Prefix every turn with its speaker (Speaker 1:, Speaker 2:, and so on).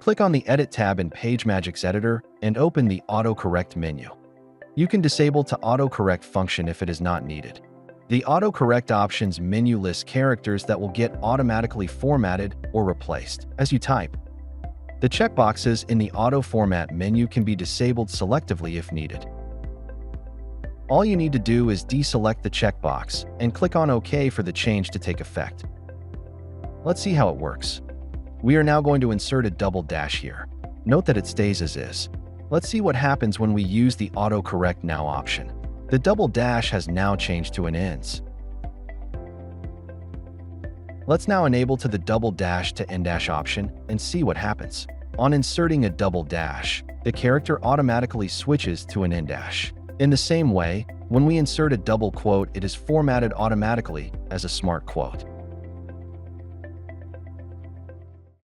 Speaker 1: Click on the Edit tab in PageMajik's Editor and open the Autocorrect menu. You can disable the Autocorrect function if it is not needed. The Autocorrect options menu lists characters that will get automatically formatted or replaced as you type. The checkboxes in the Auto Format menu can be disabled selectively if needed. All you need to do is deselect the checkbox and click on OK for the change to take effect. Let's see how it works. We are now going to insert a double dash here. Note that it stays as is. Let's see what happens when we use the Autocorrect Now option. The double dash has now changed to an ends. Let's now enable the double dash to end dash option and see what happens. On inserting a double dash, the character automatically switches to an end dash. In the same way, when we insert a double quote, it is formatted automatically as a smart quote.